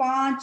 5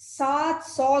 700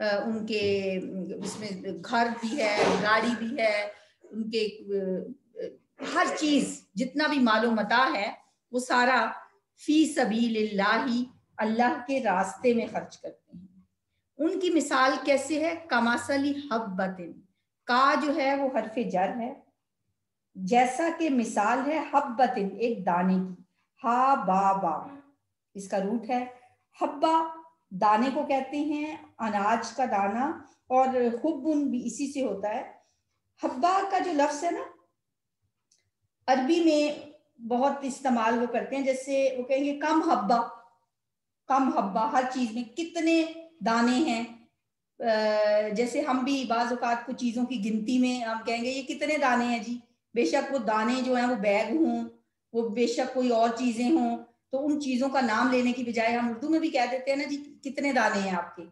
ان کے اس میں گھر بھی ہے، گاڑی بھی ہے، ان کے ہر چیز جتنا بھی مال و متاع ہے وہ سارا فی سبیل اللہ، اللہ کے راستے میں خرچ کرتے ہیں۔ ان کی مثال کیسے ہے؟ کمثل حبۃ، کا جو ہے وہ حرف جر ہے، جیسا کہ مثال ہے حبۃ ایک دانے کی، ہا با با اس کا روٹ ہے، حبہ دانے کو کہتے ہیں، اناج کا دانہ، اور حبن بھی اسی سے ہوتا ہے۔ حبہ کا جو لفظ ہے نا عربی میں بہت استعمال وہ کرتے ہیں، جیسے وہ کہیں گے کم حبہ، کم حبہ، ہر چیز میں کتنے دانے ہیں۔ جیسے ہم بھی بعض اوقات کچھ چیزوں کی گنتی میں ہم کہیں گے یہ کتنے دانے ہیں جی، بے شک وہ دانے جو ہیں وہ بیگ ہوں، وہ بے شک کوئی اور چیزیں ہوں، تو ان چیزوں کا نام لینے کی بجائے ہم اردو میں بھی کہہ دیتے ہیں نا جی کتنے دانے ہیں آپ کے۔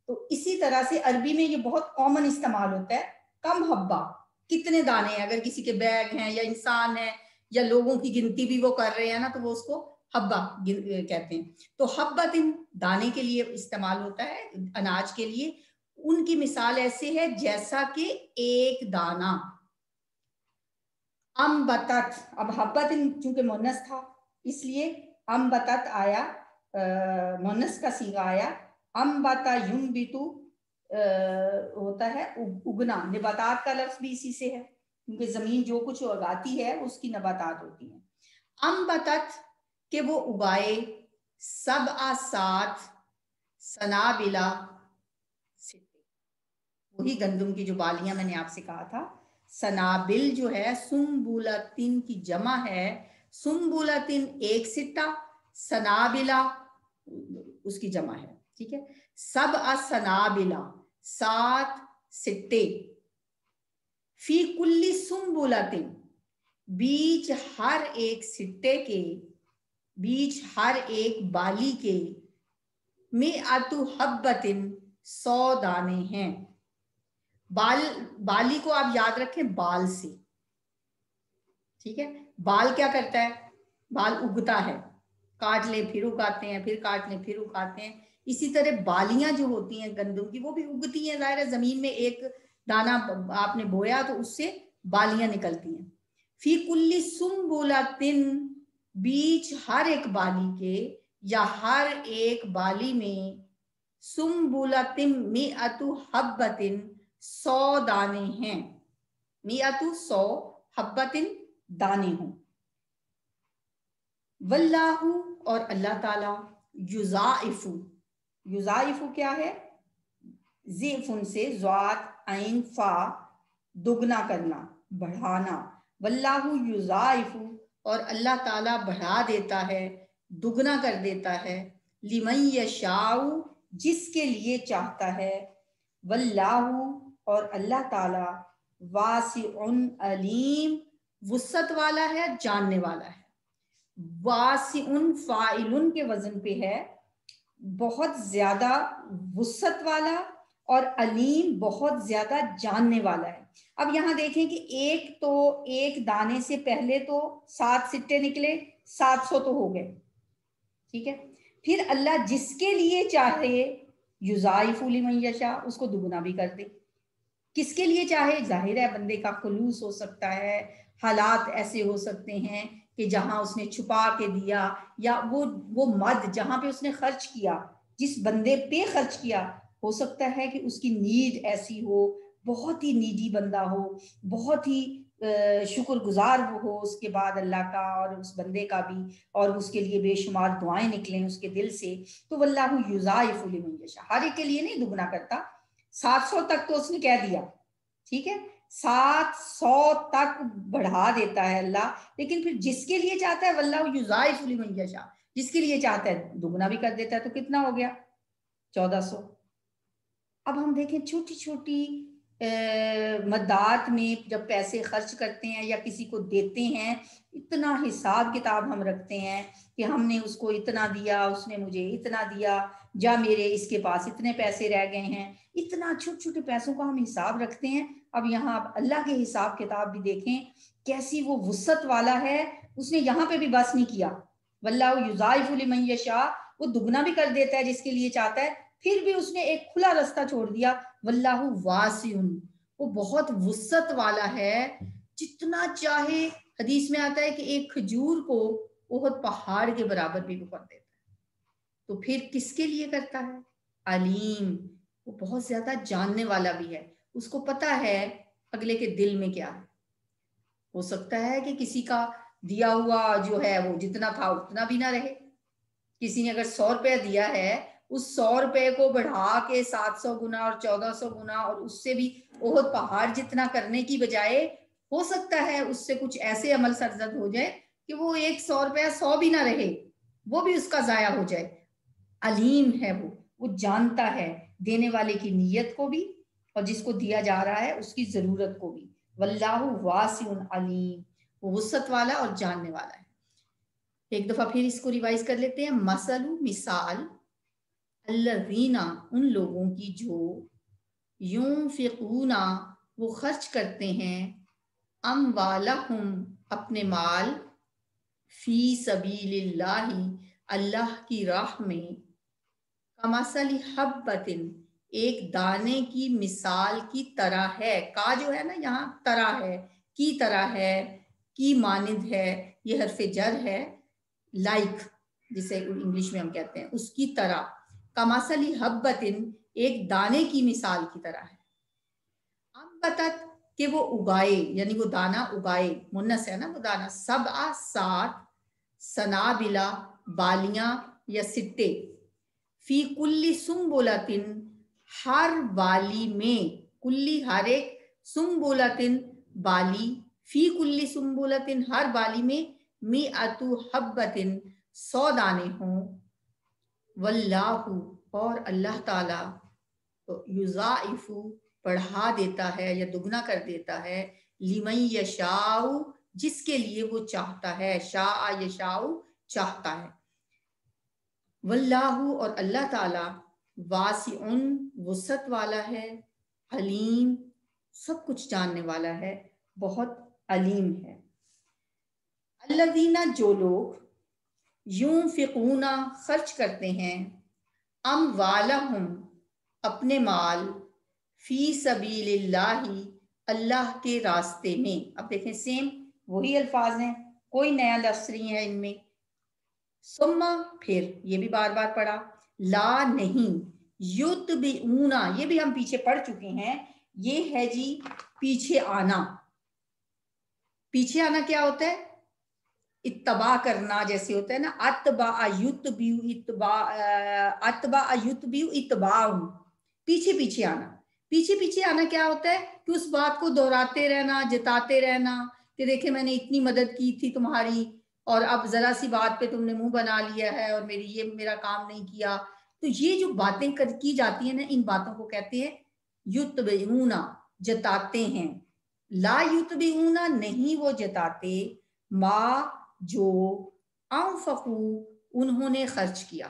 تو اسی طرح سے عربی میں یہ بہت کامن استعمال ہوتا ہے، کم حبہ، کتنے دانے ہیں، اگر کسی کے بیگ ہیں یا انسان ہے یا لوگوں کی گنتی بھی وہ کر رہے ہیں نا تو وہ اس کو حبہ کہتے ہیں۔ تو حبۃ دانے کے لیے استعمال ہوتا ہے، اناج کے لیے۔ ان کی مثال ایسے ہے جیسا کہ ایک دانہ، انبتت، اب حبۃ چونکہ مؤنث تھا اس لیے انبتت آیا، مؤنث کا صیغہ آیا، انبت ینبت ہوتا ہے اگنا، نباتات کا لفظ بھی اسی سے ہے کیونکہ زمین جو کچھ اگاتی ہے اس کی نباتات ہوتی ہیں۔ انبتت کہ وہ اگائے، سبع سات سنابلا، وہی گندم کی جو بالیاں میں نے آپ سے کہا تھا۔ سنابل جو ہے سنبلتن کی جمع ہے، سنبلتن ایک سٹہ، سنابلا اس کی جمع ہے، ٹھیک ہے۔ سبع سنابلا سات سٹے، فی کل سنبلتن بیچ ہر ایک سٹے کے، بیچ ہر ایک بالی کے، مئۃ حبۃ 100 دانے ہیں۔ بالی کو آپ یاد رکھیں بال سے، ٹھیک ہے۔ بال کیا کرتا ہے؟ بال اگتا ہے، کاٹ لیں پھر اگاتے ہیں، پھر کاٹ لیں پھر اگاتے ہیں۔ اسی طرح بالیاں جو ہوتی ہیں گندم کی وہ بھی اگتی ہیں، ظاہر ہے زمین میں ایک دانہ آپ نے بویا تو اس سے بالیاں نکلتی ہیں۔ فی کل سنبلتن بیچ ہر ایک بالی کے یا ہر ایک بالی میں، سنبلتن مئۃ حبۃ 100 دانے ہیں، مئۃ 100 حبۃ دانے ہوں۔ واللہ اور اللہ تعالی، یضاعف، یضاعف کیا ہے؟ ضعف سے ضاد عین فا، دگنا کرنا، بڑھانا۔ واللہ یضاعف اور اللہ تعالی بڑھا دیتا ہے، دگنا کر دیتا ہے، لمن یشاء جس کے لیے چاہتا ہے۔ واللہ اور اللہ تعالی واسع علیم وسعت والا ہے، جاننے والا ہے۔ واسع فاعل کے وزن پہ ہے، بہت زیادہ وسعت والا، اور علیم بہت زیادہ جاننے والا ہے۔ اب یہاں دیکھیں کہ ایک دانے سے پہلے تو 7 سٹے نکلے، 700 تو ہو گئے، ٹھیک ہے۔ پھر اللہ جس کے لیے چاہے یضاعف لمن یشاء اس کو دگنا بھی کر دے، کس کے لیے چاہے؟ ظاہر ہے بندے کا خلوص ہو سکتا ہے، حالات ایسے ہو سکتے ہیں کہ جہاں اس نے چھپا کے دیا، یا وہ مد جہاں پہ اس نے خرچ کیا، جس بندے پہ خرچ کیا، ہو سکتا ہے کہ اس کی نیڈ ایسی ہو، بہت ہی نیڈی بندہ ہو، بہت ہی شکر گزار وہ ہو اس کے بعد اللہ کا اور اس بندے کا بھی، اور اس کے لیے بے شمار دعائیں نکلیں اس کے دل سے۔ تو واللہ یضاعف لمن یشاء، ہر ایک کے لیے نہیں دگنا کرتا، 700 تک تو اس نے کہہ دیا، ٹھیک ہے، 700 تک بڑھا دیتا ہے اللہ، لیکن پھر جس کے لیے چاہتا ہے واللہ یضاعف لمن یشاء، جس کے لیے چاہتا ہے دگنا بھی کر دیتا ہے۔ تو کتنا ہو گیا؟ 1400۔ اب ہم دیکھیں چھوٹی چھوٹی مدات میں جب پیسے خرچ کرتے ہیں یا کسی کو دیتے ہیں، اتنا حساب کتاب ہم رکھتے ہیں کہ ہم نے اس کو اتنا دیا، اس نے مجھے اتنا دیا، جا میرے اس کے پاس اتنے پیسے رہ گئے ہیں، اتنا چھوٹے چھوٹے پیسوں کا ہم حساب رکھتے ہیں۔ اب یہاں آپ اللہ کے حساب کتاب بھی دیکھیں کیسی وہ وسعت والا ہے، اس نے یہاں پہ بھی بس نہیں کیا، واللہ یضاعف لمن یشاء، وہ دگنا بھی کر دیتا ہے جس کے لیے چاہتا ہے، پھر بھی اس نے ایک کھلا راستہ چھوڑ دیا. واللہ واسع، وہ بہت وسعت والا ہے، جتنا چاہے. حدیث میں آتا ہے کہ ایک کھجور کو احد پہاڑ کے برابر بھی وہ کر دیتا ہے. تو پھر کس کے لیے کرتا ہے؟ علیم، وہ بہت زیادہ جاننے والا بھی ہے. اس کو پتا ہے اگلے کے دل میں کیا ہے. ہو سکتا ہے کہ کسی کا دیا ہوا جو ہے وہ جتنا تھا اتنا بھی نہ رہے. کسی نے اگر 100 روپے دیا ہے، اس 100 روپے کو بڑھا کے 700 گنا اور 1400 گنا اور اس سے بھی احد پہاڑ جتنا کرنے کی بجائے ہو سکتا ہے اس سے کچھ ایسے عمل سرزد ہو جائے کہ وہ 100 روپیہ 100 بھی نہ رہے، وہ بھی اس کا ضائع ہو جائے. علیم ہے وہ جانتا ہے دینے والے کی نیت کو بھی اور جس کو دیا جا رہا ہے اس کی ضرورت کو بھی. واللہ واسع علیم، وہ وسعت والا اور جاننے والا ہے. ایک دفعہ پھر اس کو ریوائز کر لیتے ہیں. مثال الذین، ان لوگوں کی جو ينفقون، وہ خرچ کرتے ہیں، اموالہم، اپنے مال، فی سبیل اللہ، اللہ کی راہ میں، کمثل حبۃ، ایک دانے کی مثال کی طرح ہے. کا جو ہے نا یہاں طرح ہے، کی طرح ہے، کی مانند ہے، یہ حرف جر ہے. لائک جسے انگلش میں ہم کہتے ہیں، اس کی طرح. کمثل حبۃ، ایک دانے کی مثال کی طرح ہے. انبتت، کہ وہ اگائے، یعنی وہ دانہ اگائے، منس ہے نا وہ دانہ. 7 سنابلا، بالیاں یا سٹے، فی کل سنبلۃ، ہر بالی میں، کلی ہر ایک، سنبلۃ بالی، فی کل سنبلۃ ہر بالی میں، مئۃ حبۃ 100 دانے ہوں. واللہ، اور اللہ تعالی، یضاعف، بڑھا دیتا ہے یا دگنا کر دیتا ہے، لمن یشاء، جس کے لیے وہ چاہتا ہے. شاء یشاء، چاہتا ہے. واللہ، اور اللہ تعالی، واسع، وسعت والا ہے، علیم، سب کچھ جاننے والا ہے، بہت علیم ہے. الذین، جو لوگ، ينفقون، خرچ کرتے ہیں، اموالہم، اپنے مال، فی سبیل اللہ، اللہ کے راستے میں. اب دیکھیں سیم وہی الفاظ ہیں، کوئی نیا لفظ نہیں ہے ان میں. ثم، پھر، یہ بھی بار بار پڑھا. لا، نہیں. یتبعون، یہ بھی ہم پیچھے پڑھ چکے ہیں. یہ ہے جی پیچھے آنا. پیچھے آنا کیا ہوتا ہے؟ اتباع کرنا، جیسے ہوتا ہے نا اتبع یتبع، اتبع یتبع اتباع، پیچھے پیچھے آنا. پیچھے پیچھے آنا کیا ہوتا ہے؟ کہ اس بات کو دہراتے رہنا، جتاتے رہنا کہ دیکھیں میں نے اتنی مدد کی تھی تمہاری اور اب ذرا سی بات پہ تم نے منہ بنا لیا ہے اور میرا کام نہیں کیا. تو یہ جو باتیں کی جاتی ہیں نا، ان باتوں کو کہتے ہیں یتبعون، جتاتے ہیں. لا یتبعون، نہیں وہ جتاتے، ما، جو، انفقو، انہوں نے خرچ کیا.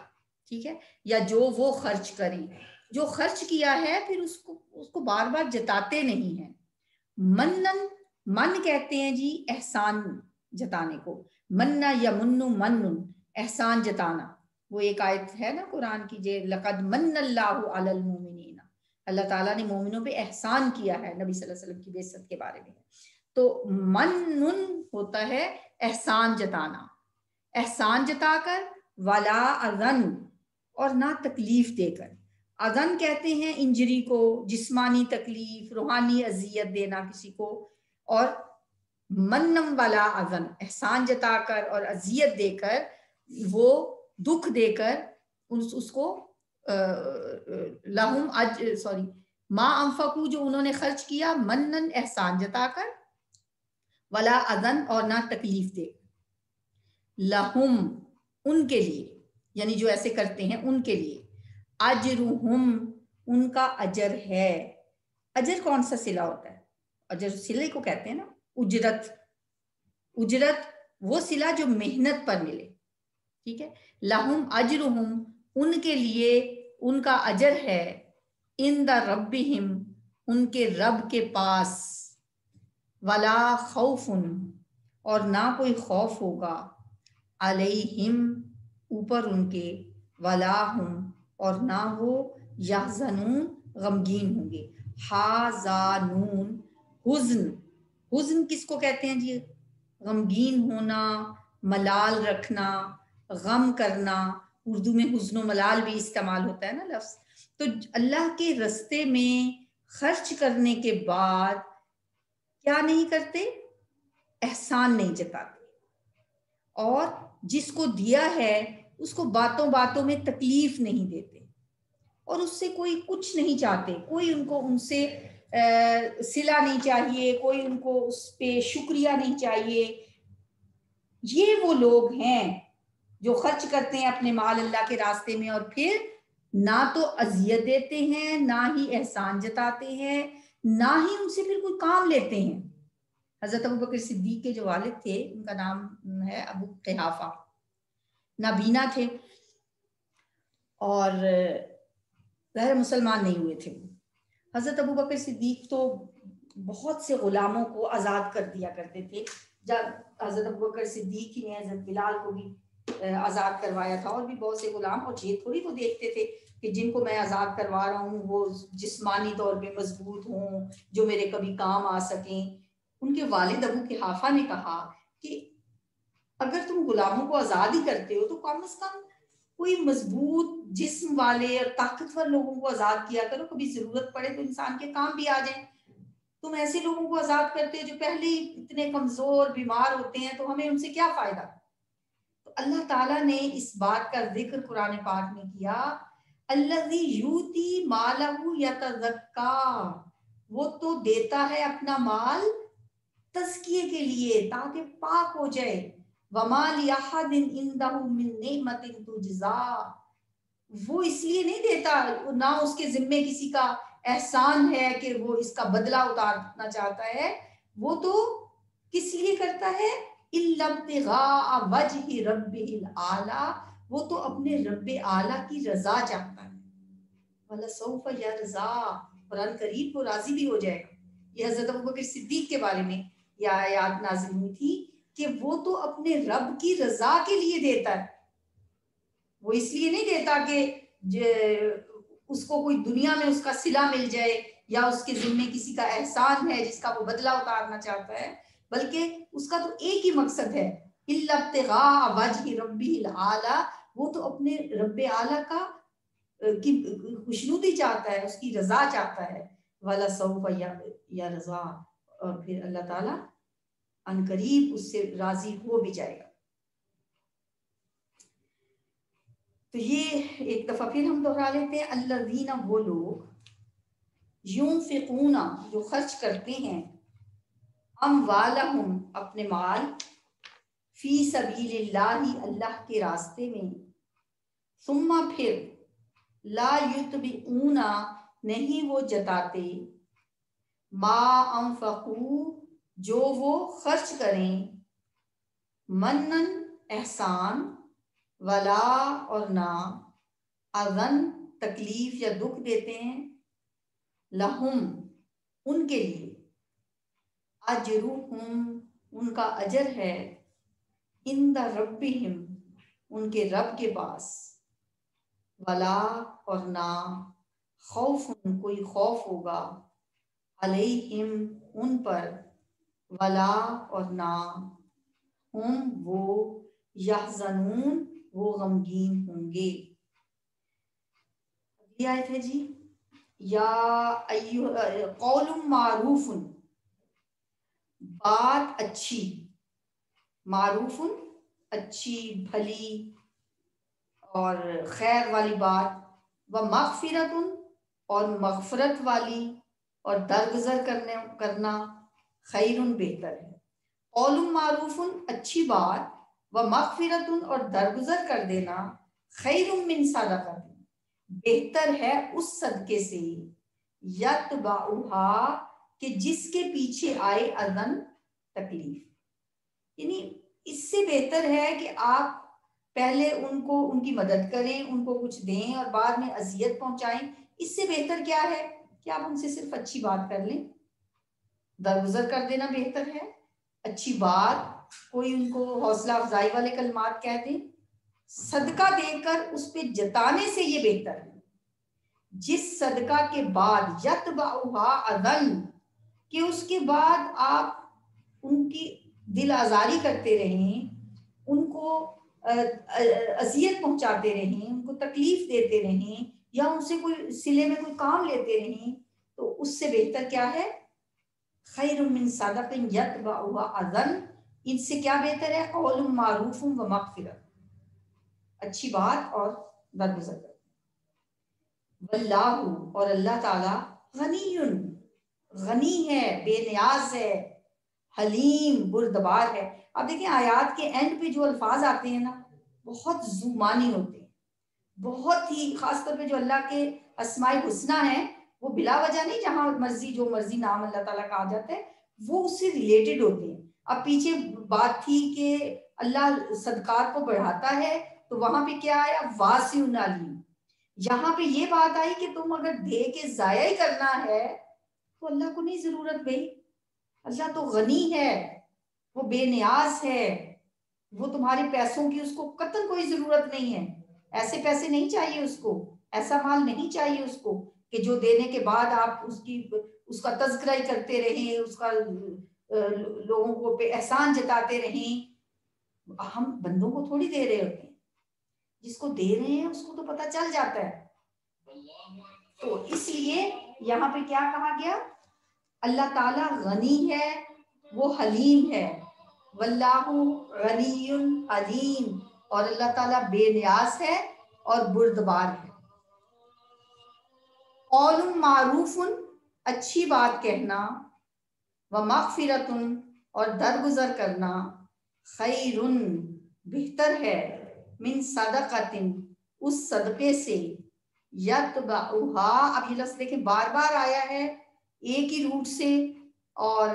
ٹھیک ہے، یا جو وہ خرچ کریں، جو خرچ کیا ہے پھر اس کو بار بار جتاتے نہیں ہیں. منن، من کہتے ہیں جی احسان جتانے کو. مننا یا منو، منن، احسان جتانا. وہ ایک آیت ہے نا قرآن کی، جو لقد من اللہ علی المؤمنین، اللہ تعالیٰ نے مومنوں پہ احسان کیا ہے نبی صلی اللہ علیہ وسلم کی بعثت کے بارے میں. تو منن ہوتا ہے احسان جتانا، احسان جتا کر، ولا اذن، اور نہ تکلیف دے کر. اذن کہتے ہیں انجری کو، جسمانی تکلیف، روحانی اذیت دینا کسی کو. اور منم ولا اذن، احسان جتا کر اور اذیت دے کر، وہ دکھ دے کر اس کو لہم ما انفقو، جو انہوں نے خرچ کیا، منن، احسان جتا کر، ولا اذن، اور نہ تکلیف دے. لہم، ان کے لیے، یعنی جو ایسے کرتے ہیں ان کے لیے، اجرہم، ان کا اجر ہے. اجر کون سا صلہ ہوتا ہے؟ اجر صلے کو کہتے ہیں نا اجرت. اجرت وہ صلہ جو محنت پر ملے. ٹھیک ہے، لہم اجرہم، ان کے لیے ان کا اجر ہے، عند ربہم، ان کے رب کے پاس، ولا خوف، اور نہ کوئی خوف ہوگا، علیہم، اوپر ان کے، ولا ہم، اور نہ وہ یحزنون غمگین ہوں گے. حازانون حزن، حزن کس کو کہتے ہیں جی؟ غمگین ہونا، ملال رکھنا، غم کرنا. اردو میں حزن و ملال بھی استعمال ہوتا ہے نا لفظ. تو اللہ کے رستے میں خرچ کرنے کے بعد کیا نہیں کرتے؟ احسان نہیں جتاتے. اور جس کو دیا ہے اس کو باتوں باتوں میں تکلیف نہیں دیتے، اور اس سے کوئی کچھ نہیں چاہتے. کوئی ان کو ان سے صلہ نہیں چاہیے، کوئی ان کو اس پہ شکریہ نہیں چاہیے. یہ وہ لوگ ہیں جو خرچ کرتے ہیں اپنے مال اللہ کے راستے میں، اور پھر نہ تو اذیت دیتے ہیں، نہ ہی احسان جتاتے ہیں، نہ ہی ان سے پھر کوئی کام لیتے ہیں. حضرت ابوبکر صدیق کے جو والد تھے ان کا نام ہے ابو قحافہ، نابینا تھے اور غیر مسلمان نہیں ہوئے تھے. حضرت ابوبکر صدیق تو بہت سے غلاموں کو آزاد کر دیا کرتے تھے. جب حضرت ابوبکر صدیق ہی نے حضرت بلال کو بھی آزاد کروایا تھا، اور بھی بہت سے غلام. اور یہ تھوڑی وہ دیکھتے تھے کہ جن کو میں آزاد کروا رہا ہوں وہ جسمانی طور پہ مضبوط ہوں، جو میرے کبھی کام آ سکیں. ان کے والد ابو قحافہ نے کہا کہ اگر تم غلاموں کو آزاد ہی کرتے ہو تو کم از کم کوئی مضبوط جسم والے اور طاقتور لوگوں کو آزاد کیا کرو، کبھی ضرورت پڑے تو انسان کے کام بھی آ جائیں. تم ایسے لوگوں کو آزاد کرتے ہو جو پہلے ہی اتنے کمزور بیمار ہوتے ہیں، تو ہمیں ان سے کیا فائدہ. تو اللہ تعالیٰ نے اس بات کا ذکر قرآن پاک میں کیا، الذی یؤتی مالہ یتزکا، وہ تو دیتا ہے اپنا مال تزکیے کے لیے تاکہ پاک ہو جائے. وما لأحد عنده من نعمت تجزا، وہ اس لیے نہیں دیتا، نہ اس کے ذمے کسی کا احسان ہے کہ وہ اس کا بدلہ اتارنا چاہتا ہے. وہ تو کس لیے کرتا ہے؟ الا ابتغاء وجہ ربہ الاعلی، وہ تو اپنے رب اعلی کی رضا چاہتا ہے. ولسوف یرضا، قرآن قریب کو راضی بھی ہو جائے گا. یہ حضرت ابوبکر صدیق کے بارے میں یہ آیات نازل ہوئی تھی کہ وہ تو اپنے رب کی رضا کے لیے دیتا ہے. وہ اس لیے نہیں دیتا کہ اس کو کوئی دنیا میں اس کا صلہ مل جائے یا اس کے ذمے کسی کا احسان ہے جس کا وہ بدلہ اتارنا چاہتا ہے، بلکہ اس کا تو ایک ہی مقصد ہے، الا ابتغاء وجہ ربہ الاعلی، وہ تو اپنے رب اعلی کا کی خوشنودی چاہتا ہے، اس کی رضا چاہتا ہے. وَلَسَوْفَ يَرْضَىٰ، اور پھر اللہ تعالیٰ ان قریب اس سے راضی ہو بھی جائے گا. تو یہ ایک دفعہ پھر ہم دوہرا لیتے ہیں، الذین، وہ لوگ، ينفقون، جو خرچ کرتے ہیں، اموالہم، اپنے مال، فی سبیل اللہ، اللہ کے راستے میں، ثم، پھر، لا یتبعون، نہیں وہ جتاتے، ما انفقوا، جو وہ خرچ کریں، منن، احسان، ولا، اور نہ، اذن، تکلیف یا دکھ دیتے ہیں، لہم، ان کے لیے، اجرہم، ان کا اجر ہے، عند ربہم، ان کے رب کے پاس، ولا، اور نہ، خوف، کوئی خوف ہوگا، علیہم، ان پر، ولا، اور نہ، ہم، وہ، یحزنون، وہ غمگین ہوں گے. یہ آیت ہے جی، یا قول معروف، بات اچھی، معروف، اچھی، بھلی اور خیر والی بات، و مغفرت، اور مغفرت والی اور درگزر کرنا، خیر، بہتر ہے. قول معروف، اچھی بات، و مغفرت، اور درگزر کر دینا، خیر من صدقہ، بہتر ہے اس صدقے سے، یتبعھا، کہ جس کے پیچھے آئے، اذن، تکلیف. یعنی اس سے بہتر ہے کہ آپ پہلے ان کو ان کی مدد کریں، ان کو کچھ دیں اور بعد میں اذیت پہنچائیں. اس سے بہتر کیا ہے کہ آپ ان سے صرف اچھی بات کر لیں. درگزر کر دینا بہتر ہے، اچھی بات، کوئی ان کو حوصلہ افزائی والے کلمات کہہ دیں، صدقہ دے کر اس پہ جتانے سے یہ بہتر ہے. جس صدقہ کے بعد یتبعھا اذن کہ اس کے بعد آپ ان کی دل آزاری کرتے رہیں، ان کو اذیت پہنچاتے رہیں، ان کو تکلیف دیتے رہیں، یا ان سے کوئی صلے میں کوئی کام لیتے رہیں، تو اس سے بہتر کیا ہے؟ خیر من صدق یتبعھا اذن، ان سے کیا بہتر ہے؟ قول معروف و مغفرت، اچھی بات اور درگزر کرنا۔ واللہ، اور اللہ تعالی غنی، غنی ہے، بے نیاز ہے، حلیم، بردبار ہے۔ اب دیکھیں آیات کے اینڈ پہ جو الفاظ آتے ہیں نا، بہت زمانی ہوتے ہیں، بہت ہی، خاص طور پہ جو اللہ کے اسماء الحسنی ہیں، وہ بلا وجہ نہیں، جہاں مرضی جو مرضی نام اللہ تعالیٰ کا آ جاتا ہے وہ اس سے ریلیٹڈ ہوتے ہیں۔ اب پیچھے بات تھی کہ اللہ صدقات کو بڑھاتا ہے، تو وہاں پہ کیا آیا؟ واسع علیم۔ یہاں پہ یہ بات آئی کہ تم اگر دے کے ضائع ہی کرنا ہے تو اللہ کو نہیں ضرورت بھائی، اللہ تو غنی ہے، وہ بے نیاز ہے، وہ تمہارے پیسوں کی اس کو قطعاً کوئی ضرورت نہیں ہے، ایسے پیسے نہیں چاہیے اس کو، ایسا مال نہیں چاہیے اس کو کہ جو دینے کے بعد آپ اس کا تذکرہ ہی کرتے رہیں، اس کا لوگوں کو پہ احسان جتاتے رہیں۔ ہم بندوں کو تھوڑی دے رہے ہوتے ہیں، جس کو دے رہے ہیں اس کو تو پتہ چل جاتا ہے۔ تو اس لیے یہاں پہ کیا کہا گیا؟ اللہ تعالیٰ غنی ہے، وہ حلیم ہے، واللہ غنی حلیم، اور اللہ تعالیٰ بے نیاز ہے اور بردبار ہے۔ قول معروف، اچھی بات کہنا، ومغفرت، اور درگزر کرنا، خیر، بہتر ہے، من صدقۃ، اس صدقے سے، یتبعھا، اب یہ لفظ دیکھیں بار بار آیا ہے ایک ہی روٹ سے، اور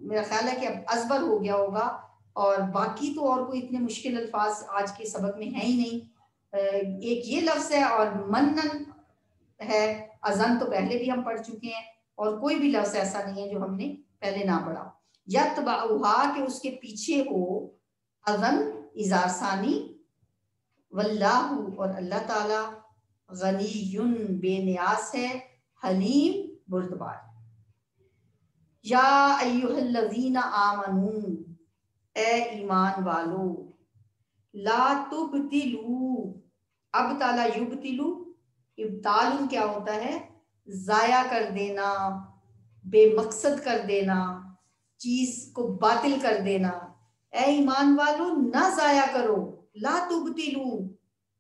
میرا خیال ہے کہ اب ازبر ہو گیا ہوگا، اور باقی تو اور کوئی اتنے مشکل الفاظ آج کے سبق میں ہیں ہی نہیں۔ ایک یہ لفظ ہے، اور منن ہے، اذن تو پہلے بھی ہم پڑھ چکے ہیں، اور کوئی بھی لفظ ایسا نہیں ہے جو ہم نے پہلے نہ پڑھا۔ یتبعھا کہ اس کے پیچھے ہو، اذن اظہار ثانی، واللہ، اور اللہ تعالی، غنی، بے نیاز ہے، حلیم، بردبار۔ یا ایھا الذین آمنو، اے ایمان والو، لا تبطلوا، ابطل یبطلو، ابطال کیا ہوتا ہے؟ ضائع کر دینا، بے مقصد کر دینا، چیز کو باطل کر دینا۔ اے ایمان والو نہ ضائع کرو، لا تبطلو،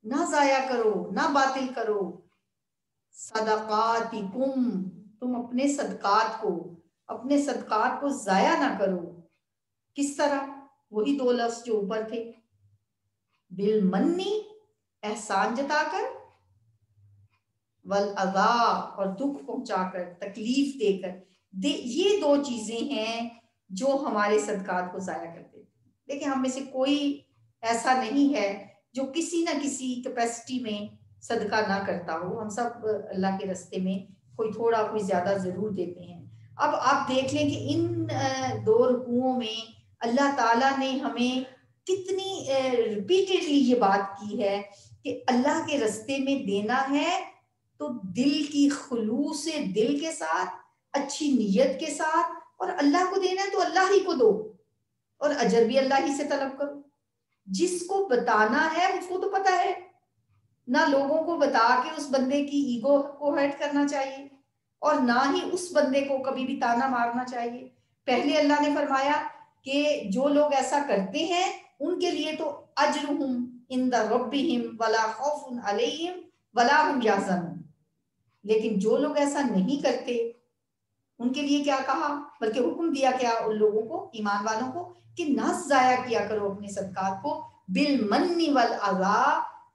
نہ ضائع کرو، نہ باطل کرو، صدقاتکم، تم اپنے صدقات کو ضائع نہ کرو۔ کس طرح؟ وہی دو لفظ جو اوپر تھے، بالمنی، احسان جتا کر، والاذا، اور دکھ پہنچا کر، تکلیف دے کر۔ یہ دو چیزیں ہیں جو ہمارے صدقات کو ضائع کر دیتے ہیں۔ دیکھیں ہم میں سے کوئی ایسا نہیں ہے جو کسی نہ کسی کیپیسٹی میں صدقہ نہ کرتا ہو، ہم سب اللہ کے راستے میں کوئی تھوڑا کوئی زیادہ ضرور دیتے ہیں۔ اب آپ دیکھ لیں کہ ان دو رکوعوں میں اللہ تعالیٰ نے ہمیں کتنی ریپیٹڈلی یہ بات کی ہے کہ اللہ کے راستے میں دینا ہے تو دل کی خلوص سے، دل کے ساتھ، اچھی نیت کے ساتھ، اور اللہ کو دینا ہے تو اللہ ہی کو دو، اور اجر بھی اللہ ہی سے طلب کرو۔ جس کو بتانا ہے اس کو تو پتہ ہے، نہ لوگوں کو بتا کے اس بندے کی ایگو کو ہرٹ کرنا چاہیے، اور نہ ہی اس بندے کو کبھی بھی تانا مارنا چاہیے۔ پہلے اللہ نے فرمایا کہ جو لوگ ایسا کرتے ہیں ان کے لیے تو اجرہم عند ربہم ولا خوف علیہم ولا هم یحزنون، لیکن جو لوگ ایسا نہیں کرتے ان کے لیے کیا کہا؟ بلکہ حکم دیا کیا ان لوگوں کو، ایمان والوں کو، کہ نہ ضائع کیا کرو اپنے صدقات کو، بالمن والاذا،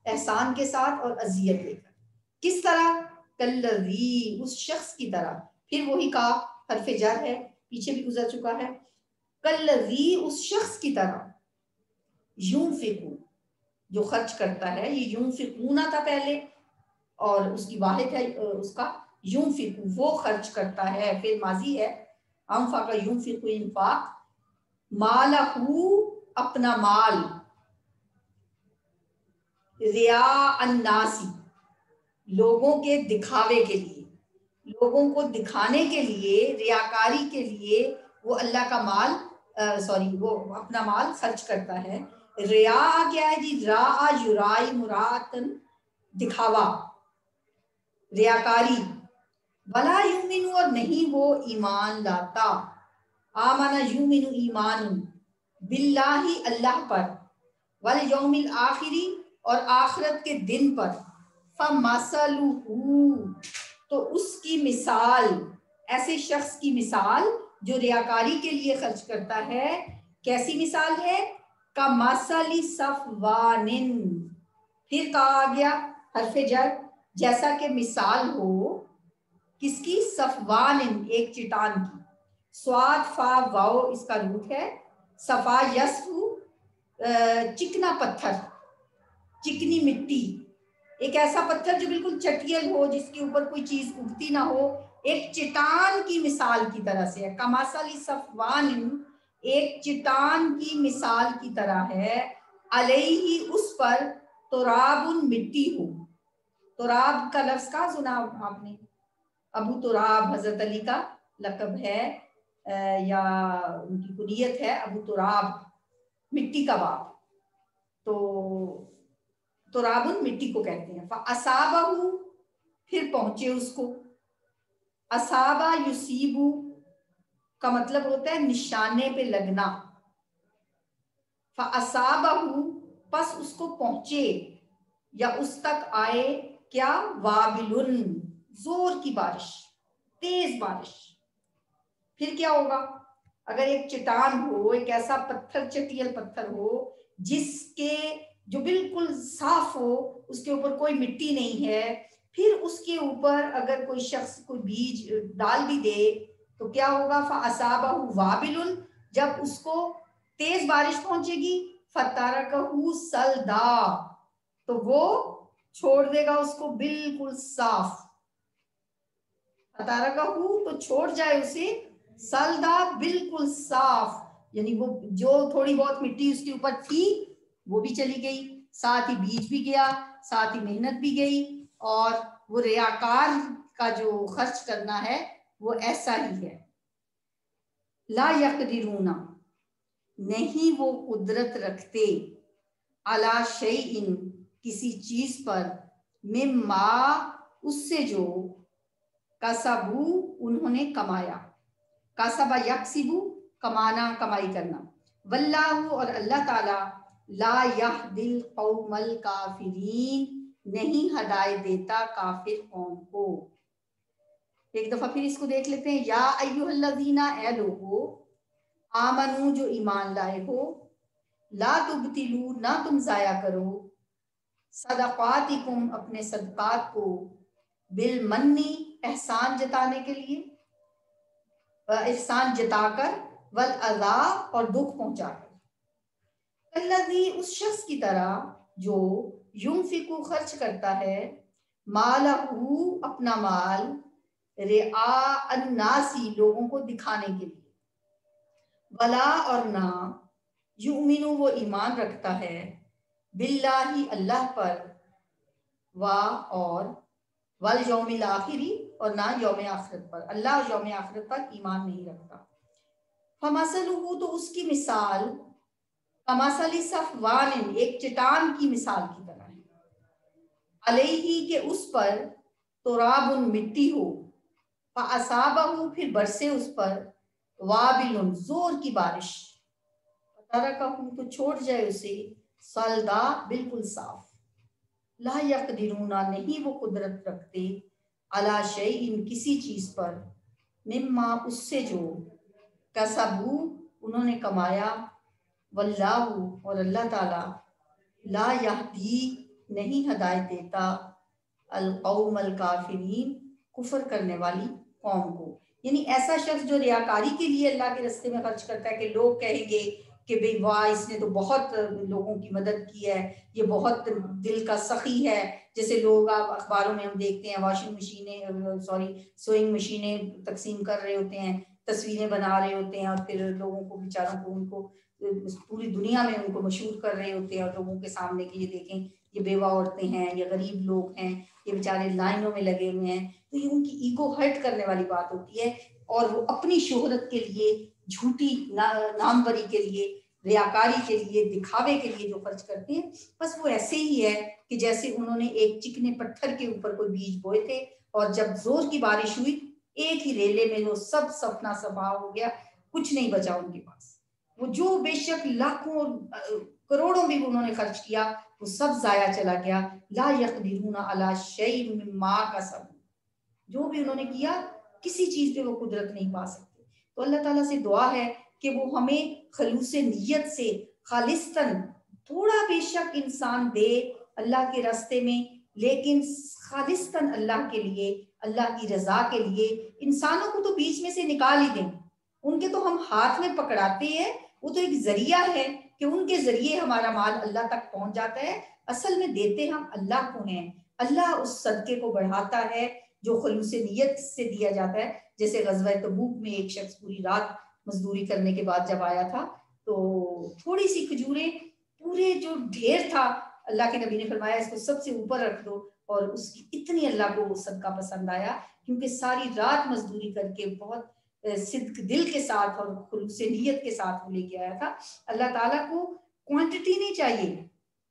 احسان کے ساتھ اور اذیت لے کر۔ کس طرح؟ کالذی، اس شخص کی طرح، پھر وہی کا حرف جر ہے، پیچھے بھی گزر چکا ہے، کالذی، اس شخص کی طرح، یونفقو، جو خرچ کرتا ہے، یہ یونفقونا تھا پہلے، اور اس کی واحد ہے اس کا یونفقو، وہ خرچ کرتا ہے، پھر ماضی ہے، انفق یونفق انفاق، مالہو، اپنا مال، ریا الناسی، لوگوں کے دکھاوے کے لیے، لوگوں کو دکھانے کے لیے، ریاکاری کے لیے وہ اللہ کا مال وہ اپنا مال خرچ کرتا ہے۔ ریا کیا ہے جی؟ را یرائی مراتن، دکھاوا، ریاکاری۔ ولا یؤمن، اور نہیں وہ ایمان لاتا، آمن یؤمن ایمان، باللہ اللہ پر، والیوم الآخری اور آخرت کے دن پر، فمثلہ، تو اس کی مثال، ایسے شخص کی مثال جو ریاکاری کے لیے خرچ کرتا ہے، کیسی مثال ہے؟ کمثل صفوان، پھر کہا گیا حرف جر، جیسا کہ مثال ہو کس کی؟ صفوان، ایک چٹان کی۔ سواد فا واو اس کا روٹ ہے، صفا یسفو چکنا پتھر، چکنی مٹی، ایک ایسا پتھر جو بالکل چٹیل ہو، جس کے اوپر کوئی چیز اگتی نہ ہو، ایک چٹان کی مثال کی طرح سے ہے۔ کمثل صفوان، ایک چٹان کی مثال کی طرح ہے، علیہ اس پر، تراب مٹی ہو۔ تراب کا لفظ کہاں سنا آپ نے؟ ابو تراب حضرت علی کا لقب ہے، یا ان کی کنیت ہے ابو تراب، مٹی کا باپ۔ تو ترابن مٹی کو کہتے ہیں۔ فَأَصَابَهُ، پھر پہنچے اس کو۔ اصابہ یصیبو کا مطلب ہوتا ہے نشانے پہ لگنا۔ فَأَصَابَهُ، پس اس کو پہنچے یا اس تک آئے کیا؟ وابل، زور کی بارش، تیز بارش۔ پھر کیا ہوگا؟ اگر ایک چٹان ہو، ایک ایسا پتھر، چٹیل پتھر ہو جس کے جو بالکل صاف ہو، اس کے اوپر کوئی مٹی نہیں ہے، پھر اس کے اوپر اگر کوئی شخص کوئی بیج ڈال بھی دے تو کیا ہوگا؟ فَأَصَابَهُ وَابِلٌ، جب اس کو تیز بارش پہنچے گی، فَتَرَكَهُ صَلْدًا، تو وہ چھوڑ دے گا اس کو بالکل صاف۔ فَتَرَكَهُ، تو چھوڑ جائے اسے، صَلْدًا، بالکل صاف، یعنی وہ جو تھوڑی بہت مٹی اس کے اوپر تھی وہ بھی چلی گئی، ساتھ ہی بیج بھی گیا، ساتھ ہی محنت بھی گئی، اور وہ ریاکار کا جو خرچ کرنا ہے وہ ایسا ہی ہے۔ لا یقدرون، نہیں وہ قدرت رکھتے، علی شیء، کسی چیز پر، مما، اس سے جو، کسبو، انہوں نے کمایا، کسب یکسبو، کمانا، کمائی کرنا، واللہ، اور اللہ تعالی، لا یہدی القوم الکافرین، نہیں ہدایت دیتا کافر قوم کو۔ ایک دفعہ پھر اس کو دیکھ لیتے ہیں۔ یا ایھا الذین، اے لوگو، آمنو، جو ایمان لائے ہو، لا تبطلوا، نہ تم ضائع کرو، صدقاتکم، اپنے صدقات کو، بالمنی، احسان جتانے کے لیے، احسان جتا کر، والاذی، اور دکھ پہنچا کر، الذی، اس شخص کی طرح جو ینفق، خرچ کرتا ہے، مالہ، اپنا مال، رعاء الناس، لوگوں کو دکھانے کے لیے، ولا، اور نہ، یؤمن، وہ ایمان رکھتا ہے، باللہ، اللہ پر، اور والیوم الآخری، اور نہ یوم آخرت پر، اللہ اور یوم آخرت پر ایمان نہیں رکھتا۔ فمثلہ، تو اس کی مثال، کمثل صفوان، ایک چٹان کی مثال کی طرح ہے، علیہ، کہ اس پر، تراب، مٹی ہو، فاصابہ، پھر برسے اس پر، وابل، زور کی بارش، فترکہ، تو چھوڑ جائے اسے، صلدا، بالکل صاف۔ لا یقدرون، نہیں وہ قدرت رکھتے، علی شیء، کسی چیز پر، مما، اس سے جو، کسبو، انہوں نے کمایا، واللہ، اور اللہ تعالی، لا یہدی، نہیں ہدایت دیتا، القوم الکافرین، کفر کرنے والی قوم کو۔ یعنی ایسا شخص جو ریاکاری کے لیے اللہ کے راستے میں خرچ کرتا ہے، کہ لوگ کہیں گے کہ بھئی واہ، اس نے تو بہت لوگوں کی مدد کی ہے، یہ بہت دل کا سخی ہے، جیسے لوگ آپ اخباروں میں ہم دیکھتے ہیں واشنگ مشینیں، سوئنگ مشینیں تقسیم کر رہے ہوتے ہیں، تصویریں بنا رہے ہوتے ہیں، اور پھر لوگوں کو بیچاروں کو، ان کو پوری دنیا میں ان کو مشہور کر رہے ہوتے ہیں، اور لوگوں کے سامنے کہ یہ دیکھیں یہ بیوہ عورتیں ہیں، یہ غریب لوگ ہیں، یہ بیچارے لائنوں میں لگے ہوئے ہیں، تو یہ ان کی ایگو ہرٹ کرنے والی بات ہوتی ہے، اور وہ اپنی شہرت کے لیے، جھوٹی ناموری کے لیے، ریاکاری کے لیے، دکھاوے کے لیے جو خرچ کرتے ہیں، بس وہ ایسے ہی ہے کہ جیسے انہوں نے ایک چکنے پتھر کے اوپر کوئی بیج بوئے تھے، اور جب زور کی بارش ہوئی ایک ہی ریلے میں وہ سب سفنا سفا ہو گیا، کچھ نہیں بچا ان کے پاس۔ وہ جو بے شک لاکھوں اور کروڑوں بھی انہوں نے خرچ کیا، وہ سب ضائع چلا گیا۔ لا یقدرون علی شیء مما کسبوا، جو بھی انہوں نے کیا کسی چیز پہ وہ قدرت نہیں پا سکتے۔ تو اللہ تعالیٰ سے دعا ہے کہ وہ ہمیں خلوص نیت سے خالصتاً، تھوڑا بے شک انسان دے اللہ کے راستے میں، لیکن خالصتاً اللہ کے لیے، اللہ کی رضا کے لیے۔ انسانوں کو تو بیچ میں سے نکال ہی دیں، ان کے تو ہم ہاتھ میں پکڑاتے ہیں، وہ تو ایک ذریعہ ہے کہ ان کے ذریعے ہمارا مال اللہ تک پہنچ جاتا ہے، اصل میں دیتے ہم اللہ کو ہیں۔ اللہ اس صدقے کو بڑھاتا ہے جو خلوص نیت سے دیا جاتا ہے۔ جیسے غزوہ تبوک میں ایک شخص پوری رات مزدوری کرنے کے بعد جب آیا تھا تو تھوڑی سی کھجوریں، پورے جو ڈھیر تھا، اللہ کے نبی نے فرمایا اس کو سب سے اوپر رکھ دو، اور اس کی اتنی اللہ کو وہ صدقہ پسند آیا، کیونکہ ساری رات مزدوری کر کے بہت صدق دل کے ساتھ اور خلوص نیت کے ساتھ وہ لے کے آیا تھا۔ اللہ تعالیٰ کو کوانٹٹی نہیں چاہیے،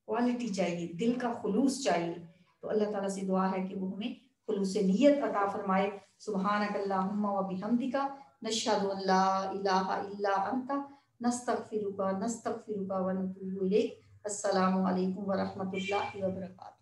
کوالٹی چاہیے، دل کا خلوص چاہیے۔ تو اللہ تعالیٰ سے دعا ہے کہ وہ ہمیں خلوص نیت عطا فرمائے۔ سبحانک اللہم و بحمدک، نشہد ان لا الہ الا انت، نستغفرک و نتوب الیک۔ السلام علیکم ورحمۃ اللہ وبرکاتہ۔